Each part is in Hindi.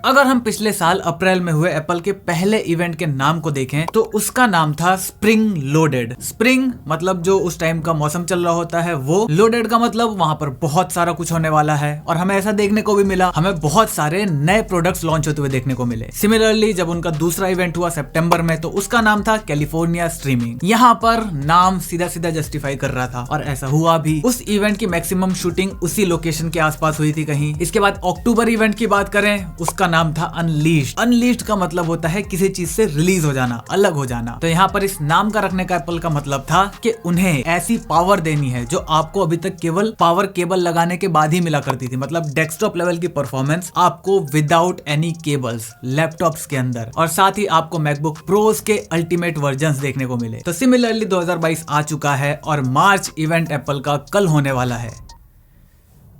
अगर हम पिछले साल अप्रैल में हुए एप्पल के पहले इवेंट के नाम को देखें तो उसका नाम था स्प्रिंग लोडेड। स्प्रिंग मतलब जो उस टाइम का मौसम चल रहा होता है वो, लोडेड का मतलब वहां पर बहुत सारा कुछ होने वाला है। और हमें ऐसा देखने को भी मिला, हमें बहुत सारे नए प्रोडक्ट्स लॉन्च होते हुए देखने को मिले। सिमिलरली जब उनका दूसरा इवेंट हुआ सितंबर में तो उसका नाम था कैलिफोर्निया स्ट्रीमिंग। यहाँ पर नाम सीधा सीधा जस्टिफाई कर रहा था और ऐसा हुआ भी। उस इवेंट की मैक्सिमम शूटिंग उसी लोकेशन के आसपास हुई थी कहीं। इसके बाद अक्टूबर इवेंट की बात करें, उसका नाम था अनलीश्ड। अनलीश्ड का मतलब होता है किसी चीज से रिलीज हो जाना, अलग हो जाना। तो यहाँ पर इस नाम का रखने का एप्पल का मतलब था कि उन्हें ऐसी पावर देनी है जो आपको अभी तक केवल पावर केबल लगाने के बाद ही मिला करती थी। मतलब डेस्कटॉप लेवल की परफॉर्मेंस आपको विदाउट एनी केबल्स लैपटॉप्स के अंदर, और साथ ही आपको मैकबुक प्रोज के अल्टीमेट वर्जन्स देखने को मिले। तो सिमिलरली 2022 आ चुका है और मार्च इवेंट एप्पल का कल होने वाला है।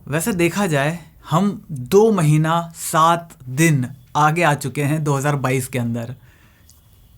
वैसे देखा जाए हम 2 महीना 7 दिन आगे आ चुके हैं 2022 के अंदर।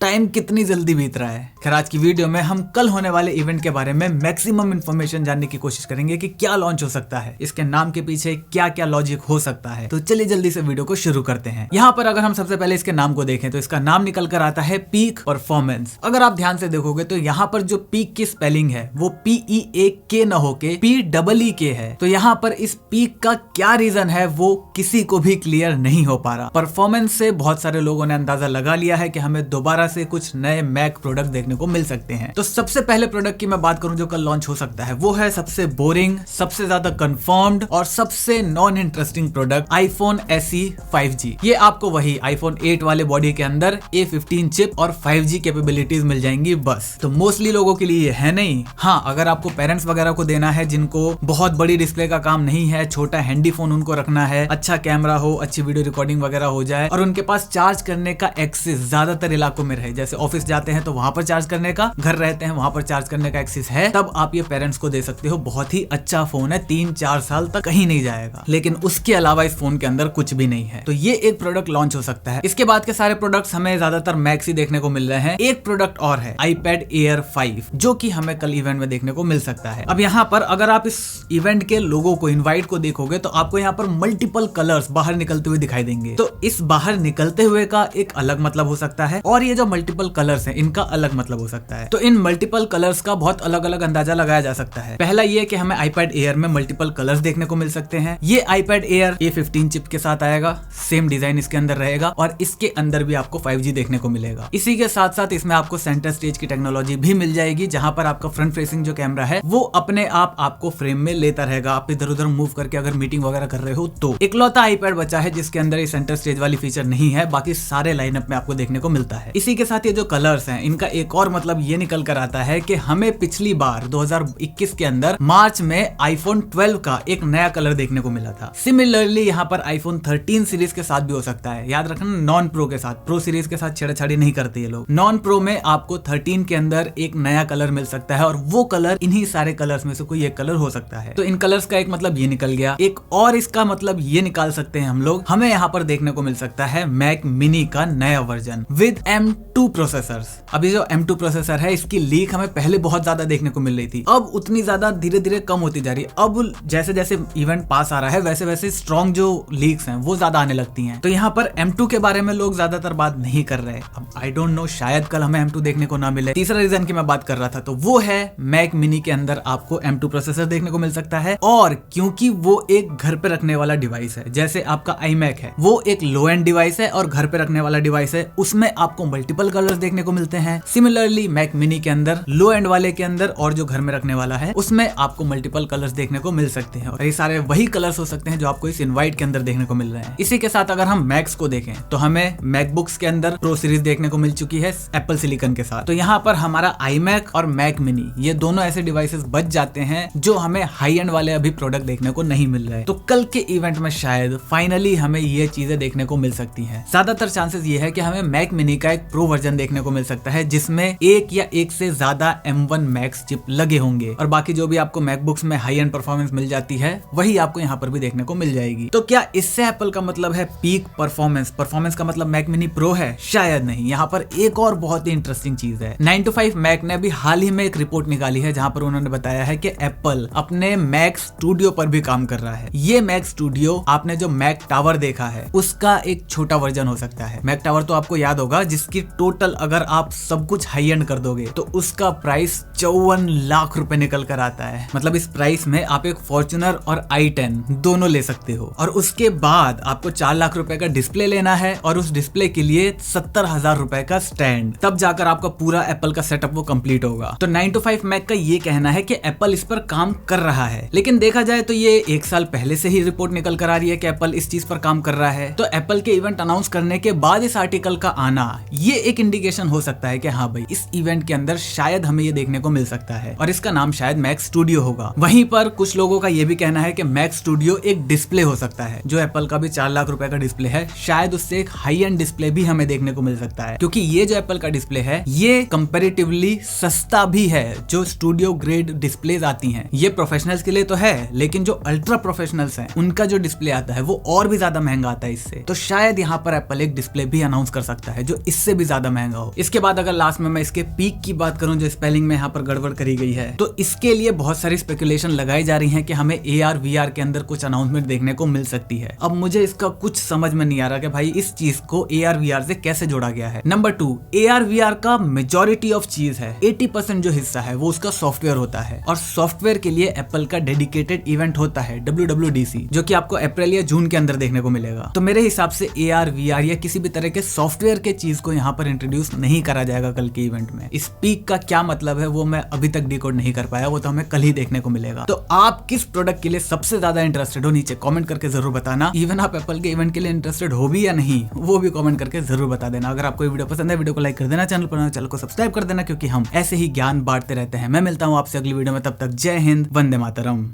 टाइम कितनी जल्दी बीत रहा है। खैर आज की वीडियो में हम कल होने वाले इवेंट के बारे में मैक्सिमम इन्फॉर्मेशन जानने की कोशिश करेंगे कि क्या लॉन्च हो सकता है, इसके नाम के पीछे क्या क्या लॉजिक हो सकता है। तो चलिए जल्दी से वीडियो को शुरू करते हैं। यहाँ पर अगर हम सबसे पहले इसके नाम को देखें तो इसका नाम निकल कर आता है पीक परफॉर्मेंस। अगर आप ध्यान से देखोगे तो यहाँ पर जो पीक की स्पेलिंग है वो PEAK न होके PEEK है। तो यहाँ पर इस पीक का क्या रीजन है वो किसी को भी क्लियर नहीं हो पा रहा। परफॉर्मेंस से बहुत सारे लोगों ने अंदाजा लगा लिया है कि हमें दोबारा से कुछ नए मैक प्रोडक्ट देखने को मिल सकते हैं। तो सबसे पहले प्रोडक्ट की मैं बात करूं जो कल लॉन्च हो सकता है वो है सबसे बोरिंग, सबसे ज्यादा कंफर्म्ड और सबसे non interesting product iPhone SE 5G। ये आपको वही आईफोन 8 वाले बॉडी के अंदर A15 चिप और 5G कैपेबिलिटीज मिल जाएंगी बस। तो मोस्टली लोगों के लिए ये है नहीं। हाँ, अगर आपको पेरेंट्स वगैरह को देना है जिनको बहुत बड़ी डिस्प्ले का काम नहीं है, छोटा हैंडी फोन उनको रखना है, अच्छा कैमरा हो, अच्छी वीडियो रिकॉर्डिंग वगैरह हो जाए और उनके पास चार्ज करने का एक्सेस ज्यादातर इलाकों में रहे, जैसे ऑफिस जाते हैं तो वहां पर चार्ज करने का, घर रहते हैं वहां पर चार्ज करने का एक्सेस है, तब आप ये पेरेंट्स को दे सकते हो। बहुत ही अच्छा फोन है, 3-4 साल तक कहीं नहीं जाएगा। लेकिन उसके अलावा इस फोन के अंदर कुछ भी नहीं है। तो ये एक प्रोडक्ट लॉन्च हो सकता है। इसके बाद के सारे प्रोडक्ट्स हमें ज्यादातर मैक्स ही देखने को मिल रहे हैं। एक प्रोडक्ट और है iPad Air 5 जो कि हमें कल इवेंट में देखने को मिल सकता है। अब यहाँ पर अगर आप इस इवेंट के लोगों को, इनवाइट को देखोगे तो आपको यहाँ पर मल्टीपल कलर्स बाहर निकलते हुए दिखाई देंगे। तो इस बाहर निकलते हुए का एक अलग मतलब हो सकता है और ये जो मल्टीपल कलर्स हैं इनका अलग मतलब हो सकता है। तो इन मल्टीपल कलर्स का बहुत अलग अलग अंदाजा लगाया जा सकता है। पहला ये कि हमें iPad Air में मल्टीपल कलर्स देखने को मिल सकते हैं। ये iPad Air A15 चिप के साथ आएगा, सेम डिजाइन इसके अंदर रहेगा और इसके अंदर भी आपको 5G देखने को मिलेगा। इसी के साथ साथ इसमें आपको सेंटर स्टेज की टेक्नोलॉजी भी मिल जाएगी, जहां पर आपका फ्रंट फेसिंग जो कैमरा है वो अपने आप आपको फ्रेम में लेता रहेगा। आप इधर उधर मूव करके अगर मीटिंग वगैरह कर रहे हो तो। इकलौता iPad बचा है जिसके अंदर ये सेंटर स्टेज वाली फीचर नहीं है, बाकी सारे लाइनअप में आपको देखने को मिलता है। इसी के साथ ये जो कलर्स हैं इनका एक और मतलब ये निकल कर आता है कि हमें पिछली बार 2021 के अंदर मार्च में iPhone 12 का एक नया कलर देखने को मिला था। सिमिलरली यहाँ पर iPhone 13 सीरीज के साथ भी हो सकता है। याद रखना नॉन प्रो के साथ, प्रो सीरीज के साथ छेड़छाड़ी नहीं करते ये लोग। नॉन प्रो में आपको 13 के अंदर एक नया कलर मिल सकता है और वो कलर इन्हीं सारे कलर्स में से कोई एक कलर हो सकता है। तो इन कलर्स का एक मतलब ये निकल गया। एक और इसका मतलब ये निकाल सकते हैं हम लोग, हमें यहाँ पर देखने को मिल सकता है मैक मिनी का नया वर्जन विद M2 प्रोसेसर्स। अभी जो M2 प्रोसेसर है इसकी लीक हमें पहले बहुत ज्यादा देखने को मिल रही थी, अब उतनी ज्यादा धीरे धीरे कम होती जा रही है। अब जैसे जैसे इवेंट पास आ रहा है वैसे वैसे स्ट्रॉन्ग जो लीक्स हैं वो ज्यादा आने लगती हैं। तो यहाँ पर M2 के बारे में लोग ज्यादातर बात नहीं कर रहे। अब आई डोंट नो, शायद कल हमें M2 देखने को ना मिले। तीसरा रीजन की मैं बात कर रहा था तो वो है मैक मिनी के अंदर आपको M2 प्रोसेसर देखने को मिल सकता है। और क्योंकि वो एक घर पे रखने वाला डिवाइस है, जैसे आपका iMac है वो एक लो एंड डिवाइस है और घर पे रखने वाला डिवाइस है, उसमें आपको मल्टीपल कलर्स देखने को मिलते हैं। सिमिलरली मैक मिनी के अंदर लो एंड वाले के अंदर और जो घर में रखने वाला है उसमें आपको मल्टीपल कलर्स देखने को मिल सकते हैं और ये सारे वही कलर्स हो सकते हैं जो आपको इस इनवाइट के अंदर देखने को मिल रहे हैं। इसी के साथ अगर हम मैक्स को देखें तो हमें मैकबुक्स के अंदर प्रो सीरीज देखने को मिल चुकी है एप्पल सिलिकॉन के साथ। तो यहाँ पर हमारा iMac और मैक मिनी ये दोनों ऐसे डिवाइसेस बच जाते हैं जो हमें हाई एंड वाले अभी प्रोडक्ट देखने को नहीं मिल रहे। तो कल के इवेंट में शायद फाइनली हमें ये चीजें देखने को मिल सकती हैं। ज्यादातर चांसेस ये है कि हमें मैक मिनी का एक प्रो प्रो वर्जन देखने को मिल सकता है जिसमें एक या एक से ज्यादा M1 Max चिप लगे होंगे, और बाकी जो भी आपको मैकबुक्स में हाई एंड परफॉर्मेंस मिल जाती है वही आपको यहाँ पर भी देखने को मिल जाएगी। तो क्या इससे एप्पल का मतलब है पीक परफॉर्मेंस का मतलब मैक मिनी प्रो है? शायद नहीं। यहाँ पर एक और बहुत ही इंटरेस्टिंग चीज है। 9 to 5 मैक ने अभी हाल ही में एक रिपोर्ट निकाली है जहां पर उन्होंने बताया है कि एप्पल अपने मैक स्टूडियो पर भी काम कर रहा है। ये मैक स्टूडियो आपने जो मैक टावर देखा है उसका एक छोटा वर्जन हो सकता है। मैक टावर तो आपको याद होगा जिसकी टोटल अगर आप सब कुछ हाई एंड कर दोगे तो उसका प्राइस 54 लाख रुपए निकल कर आता है। मतलब इस प्राइस में आप एक फॉर्च्यूनर और i10 दोनों ले सकते हो, और उसके बाद आपको 4 लाख रुपए का डिस्प्ले लेना है और उस डिस्प्ले के लिए 70,000 रुपए का स्टैंड, तब जाकर आपका पूरा एप्पल का सेटअप वो कंप्लीट होगा। तो 9 to 5 मैक का ये कहना है कि एप्पल इस पर काम कर रहा है, लेकिन देखा जाए तो ये 1 साल पहले से ही रिपोर्ट निकल कर आ रही है कि एप्पल इस चीज पर काम कर रहा है। तो एप्पल के इवेंट अनाउंस करने के बाद इस आर्टिकल का आना ये एक इंडिकेशन हो सकता है कि हाँ भाई इस इवेंट के अंदर शायद हमें ये देखने को मिल सकता है, और इसका नाम शायद मैक स्टूडियो होगा। वहीं पर कुछ लोगों का ये भी कहना है कि मैक स्टूडियो एक डिस्प्ले हो सकता है, जो एप्पल का भी 4 लाख रुपए का डिस्प्ले है, शायद उससे एक हाई एंड डिस्प्ले भी हमें देखने को मिल सकता है, क्योंकि ये जो एप्पल का डिस्प्ले है ये कंपैरेटिवली सस्ता भी है। जो स्टूडियो ग्रेड डिस्प्लेज आती हैं ये प्रोफेशनल्स के लिए तो है, लेकिन जो अल्ट्रा प्रोफेशनल्स हैं उनका जो डिस्प्ले आता है वो और भी ज्यादा महंगा आता है इससे। तो शायद यहाँ पर एप्पल एक डिस्प्ले भी अनाउंस कर सकता है जो इससे भी ज्यादा महंगा हो। इसके बाद अगर लास्ट में मैं इसके पीक की बात करूं जो स्पेलिंग में यहाँ पर गड़बड़ करी गई है, तो इसके लिए बहुत सारी स्पेकुलेशन लगाई जा रही है कि हमें AR VR के अंदर कुछ अनाउंसमेंट देखने को मिल सकती है। अब मुझे इसका कुछ समझ में नहीं आ रहा कि भाई इस चीज को AR VR से कैसे जोड़ा गया है। नंबर 2, AR VR का मेजॉरिटी ऑफ चीज है, 80% जो हिस्सा है वो उसका सॉफ्टवेयर होता है, और सॉफ्टवेयर के लिए एप्पल का डेडिकेटेड इवेंट होता है WWDC, जो कि आपको अप्रैल या जून के अंदर देखने को मिलेगा। तो मेरे हिसाब से AR VR या किसी भी तरह के सॉफ्टवेयर के चीज को यहाँ पर इंट्रोड्यूस नहीं करा जाएगा कल के इवेंट में। इस पीक का क्या मतलब है वो मैं अभी तक डिकोड नहीं कर पाया, वो तो हमें कल ही देखने को मिलेगा। तो आप किस प्रोडक्ट के लिए सबसे ज्यादा इंटरेस्टेड हो नीचे कमेंट करके जरूर बताना। इवन आप एप्पल के इवेंट के लिए इंटरेस्टेड हो भी या नहीं वो भी कमेंट करके जरूर बता देना। अगर आपको वीडियो पसंद है वीडियो को लाइक कर देना, चैनल को सब्सक्राइब कर देना, क्योंकि हम ऐसे ही ज्ञान बांटते रहते हैं। मैं मिलता हूँ आपसे अगली वीडियो में, तब तक जय हिंद, वंदे मातरम।